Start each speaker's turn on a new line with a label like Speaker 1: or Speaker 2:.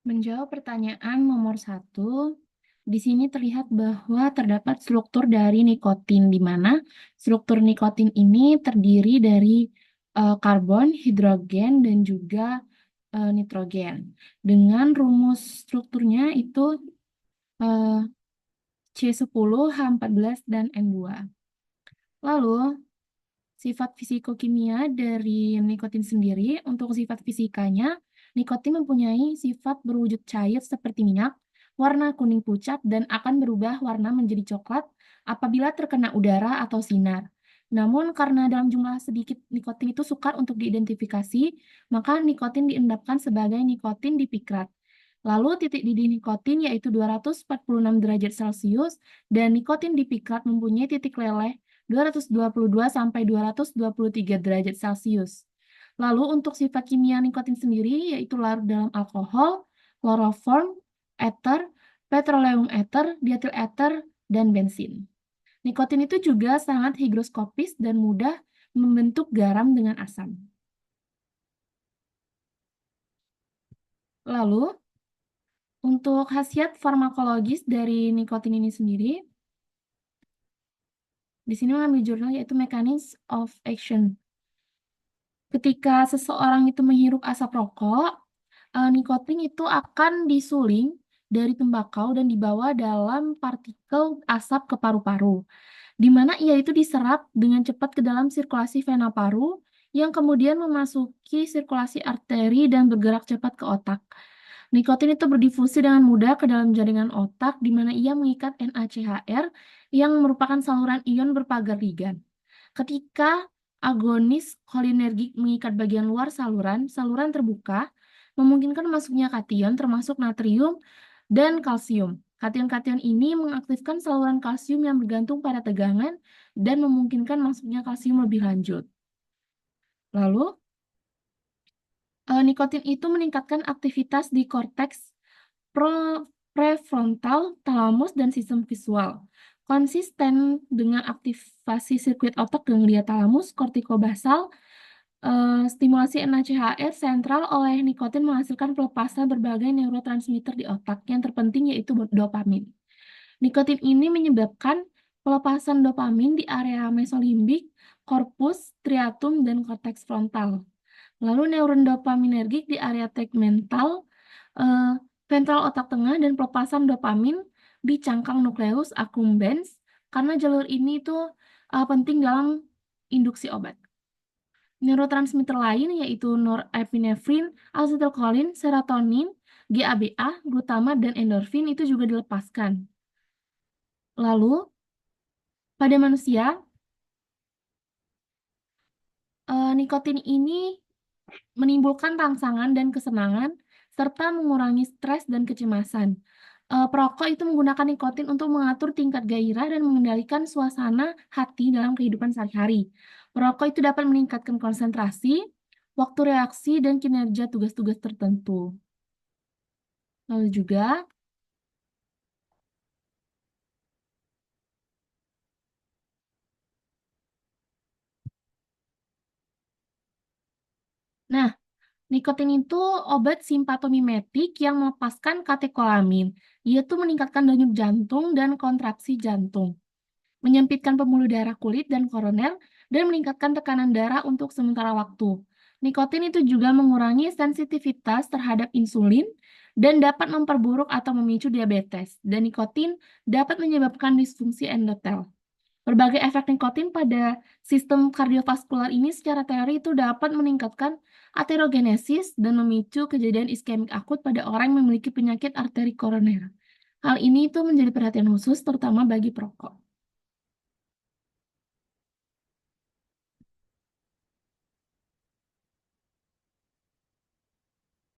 Speaker 1: Menjawab pertanyaan nomor 1, di sini terlihat bahwa terdapat struktur dari nikotin, di mana struktur nikotin ini terdiri dari karbon, hidrogen, dan juga nitrogen. Dengan rumus strukturnya itu C10, H14, dan N2. Lalu, sifat fisikokimia dari nikotin sendiri, untuk sifat fisikanya, nikotin mempunyai sifat berwujud cair seperti minyak, warna kuning pucat, dan akan berubah warna menjadi coklat apabila terkena udara atau sinar. Namun, karena dalam jumlah sedikit nikotin itu sukar untuk diidentifikasi, maka nikotin diendapkan sebagai nikotin dipikrat. Lalu titik didih nikotin yaitu 246 derajat Celcius, dan nikotin dipikrat mempunyai titik leleh 222 sampai 223 derajat Celcius. Lalu untuk sifat kimia nikotin sendiri yaitu larut dalam alkohol, kloroform, ether, petroleum ether, dietil ether, dan bensin. Nikotin itu juga sangat higroskopis dan mudah membentuk garam dengan asam. Lalu, untuk khasiat farmakologis dari nikotin ini sendiri, di sini mengambil jurnal yaitu Mechanism of Action. Ketika seseorang itu menghirup asap rokok, nikotin itu akan disuling dari tembakau dan dibawa dalam partikel asap ke paru-paru, di mana ia itu diserap dengan cepat ke dalam sirkulasi vena paru, yang kemudian memasuki sirkulasi arteri dan bergerak cepat ke otak. Nikotin itu berdifusi dengan mudah ke dalam jaringan otak, di mana ia mengikat NACHR yang merupakan saluran ion berpagar ligan. Ketika agonis kolinergik mengikat bagian luar saluran terbuka, memungkinkan masuknya kation termasuk natrium dan kalsium. Kation-kation ini mengaktifkan saluran kalsium yang bergantung pada tegangan dan memungkinkan masuknya kalsium lebih lanjut. Lalu, nikotin itu meningkatkan aktivitas di korteks prefrontal, talamus, dan sistem visual. Konsisten dengan aktivasi sirkuit otak ganglia talamus, kortikobasal, stimulasi NACHR sentral oleh nikotin menghasilkan pelepasan berbagai neurotransmitter di otak, yang terpenting yaitu dopamin. Nikotin ini menyebabkan pelepasan dopamin di area mesolimbik, korpus, striatum, dan korteks frontal. Lalu neuron dopaminergik di area tegmental, ventral otak tengah, dan pelepasan dopamin di cangkang nukleus accumbens, karena jalur ini itu penting dalam induksi obat. Neurotransmitter lain yaitu norepinefrin, asetilkolin, serotonin, GABA, glutamat, dan endorfin itu juga dilepaskan. Lalu, pada manusia, nikotin ini menimbulkan rangsangan dan kesenangan, serta mengurangi stres dan kecemasan. Perokok itu menggunakan nikotin untuk mengatur tingkat gairah dan mengendalikan suasana hati dalam kehidupan sehari-hari. Perokok itu dapat meningkatkan konsentrasi, waktu reaksi, dan kinerja tugas-tugas tertentu. Lalu juga, nah, nikotin itu obat simpatomimetik yang melepaskan katekolamin, yaitu meningkatkan denyut jantung dan kontraksi jantung, menyempitkan pembuluh darah kulit dan koroner, dan meningkatkan tekanan darah untuk sementara waktu. Nikotin itu juga mengurangi sensitivitas terhadap insulin dan dapat memperburuk atau memicu diabetes. Dan nikotin dapat menyebabkan disfungsi endotel. Berbagai efek nikotin pada sistem kardiovaskular ini secara teori itu dapat meningkatkan aterogenesis dan memicu kejadian iskemik akut pada orang yang memiliki penyakit arteri koroner. Hal ini itu menjadi perhatian khusus terutama bagi perokok.